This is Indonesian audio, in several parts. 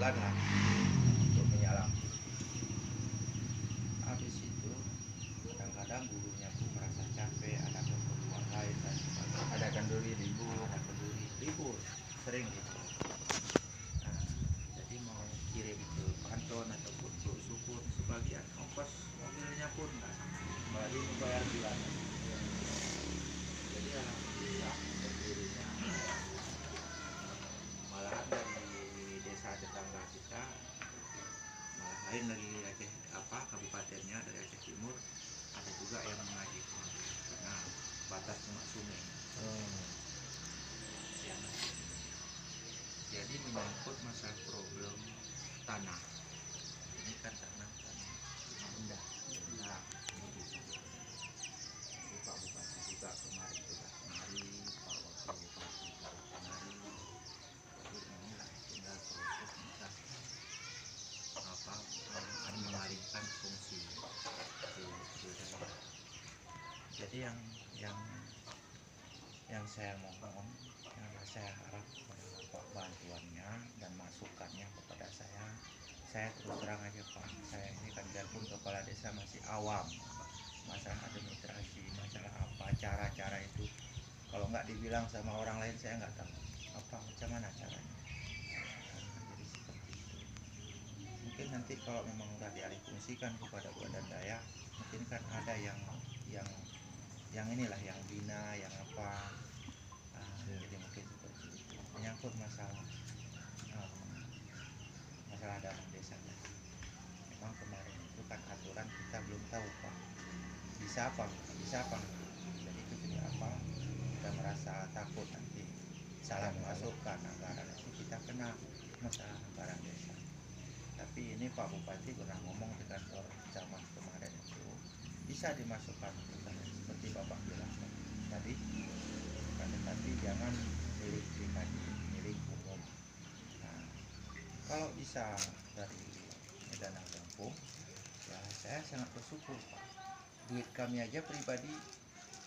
bulan lah untuk minyak lampu. Habis itu kadang-kadang gurunya pun merasa capek, ada keperluan lain dan sebagainya. Ada kenduri libur. Ada kenduri libur, sering libur. Nah, jadi mau kirim ke Panton ataupun ke Usukun, sebagian ongkos mobilnya pun nggak sampai, apalagi membayar bulanan. Jadi alhamdulillah untuk gurunya malahan dari desa tetangga kita, malah lain dari Aceh kabupatennya, dari Aceh Timur ada juga yang mengaji karena batas dengan sungai. Ya, jadi menyangkut masalah problem tanah. Ini kan tanah rendah. Ini bisa. Jadi Pak Bupati juga kemarin sudah kemari, Pak Wakil Bupati juga kemari. Jadi inilah tinggal proses kita mengalihkan fungsi ke daerah. Jadi yang saya mohon, yang saya harap kepada Bapak bantuannya dan masukannya kepada saya terus terang aja Pak, saya ini kan biarpun kepala desa masih awam masalah administrasi, masalah apa cara-cara itu, kalau nggak dibilang sama orang lain saya nggak tahu macam mana caranya. Jadi seperti itu. Mungkin nanti kalau memang udah dialihfungsikan kepada Badan Daya, mungkin kan ada yang inilah, yang bina, yang apa. Jadi mungkin seperti itu. Menyangkut masalah dana desa tadi. Memang kemarin itu kan aturan kita belum tahu Pak, bisa apa enggak. Jadi itu jadi apa, kita merasa takut nanti salah memasukkan anggaran, nanti kita kena masalah anggaran desa. Tapi ini Pak Bupati pernah ngomong dengan orang camat kemarin itu, bisa dimasukkan seperti Bapak bilang tadi, tapi jangan milik pribadi, milik umum. Nah, kalau bisa dari dana kampung, ya saya sangat bersyukur Pak. Duit kami aja pribadi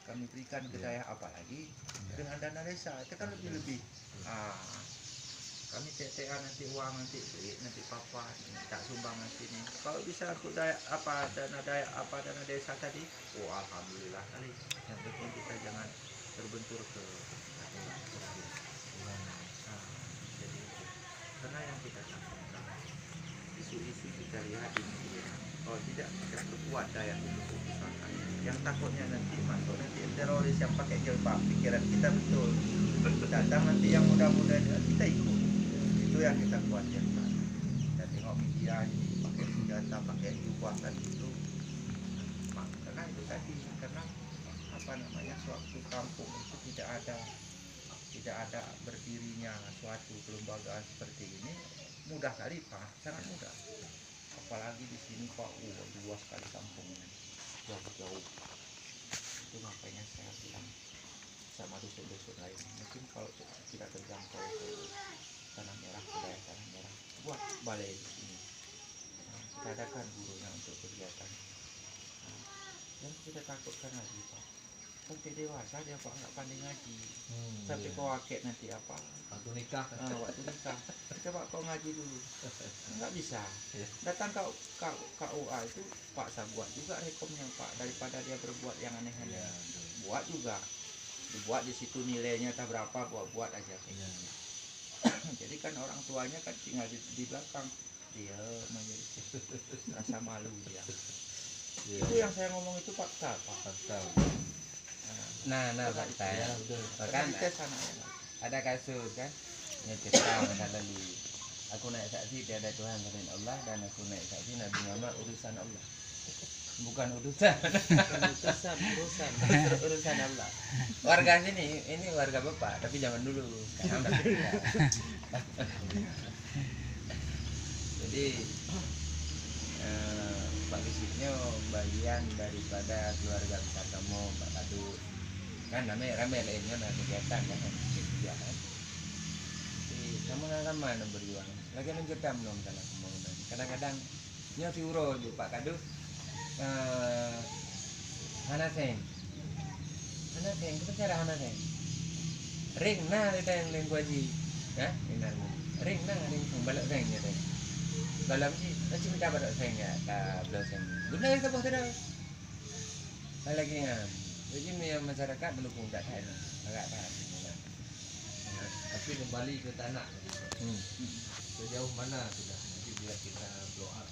kami berikan ke daerah, apalagi dengan dana desa itu kan lebih. Kami TTA nanti uang, nanti duit, nanti papa tak sumbang nanti nih. Kalau bisa untuk dana desa tadi, alhamdulillah kali. Yang penting kita jangan terbentur ke aturan. Jadi karena yang kita takutkan, isu-isu kita lihat di media, kalau tidak kita kuat daya untuk usahakan. Yang takutnya nanti masuk nanti teroris yang pakai jilbab, pikiran kita betul. Datang nanti yang muda-muda kita ikut. Itu yang kita khawatirkan. Kita tengok media ini pakai senjata, pakai jubah tadi itu. Karena itu tadi, karena suatu kampung itu tidak ada berdirinya suatu kelembagaan seperti ini mudah kali Pak, sangat mudah. Apalagi di sini Pak, luas sekali kampungnya, jauh-jauh. Itu makanya saya bilang sama dusun-dusun lain, mungkin kalau tidak terjangkau ke tanah merah, budaya tanah merah, buat balai di sini. Kita adakan gurunya untuk kegiatan. Dan kita takutkan lagi Pak, sampai dewasa dia Pak nggak pandai ngaji, sampai kau wakil nanti apa? Waktu nikah. Kita Pak kau ngaji dulu, nggak bisa. Datang ke KUA itu Pak saya buat juga rekomnya Pak, daripada dia berbuat yang aneh-aneh. Buat juga, dibuat di situ nilainya tak berapa, buat aja. Jadi kan orang tuanya kan tinggal di belakang, dia rasa malu dia. Itu yang saya ngomong itu fakta Pak. Nah fakta ya, bahkan ada kasus kan yang cerita tadi, aku naik saksi tiada Tuhan selain Allah, dan aku naik saksi Nabi Muhammad urusan Allah, bukan urusan urusan Allah. Warga sini ini warga Bapak, tapi zaman dulu sekarang udah beda. Jadi Pak Kisipnya bagian daripada keluarga besar kamu Pak Kadut kan, rame lainnya nah kegiatan kan kegiatan. Jadi kamu sama berjuang lagi menjadam dong dalam pembangunan. Kadang-kadang nyosi uro di Pak Kadut Hanasen kita cara Hanasen ring nah kita yang lengkuaji ya ring nah ring balik ringnya deh dalam sih macam macam ada ringnya tak belakang guna kita buat ada lagi kan jadi masyarakat mendukung tak tahan agak tahan Tapi kembali ke tanah. hmm. Sejauh mana sudah nanti bila kita blow up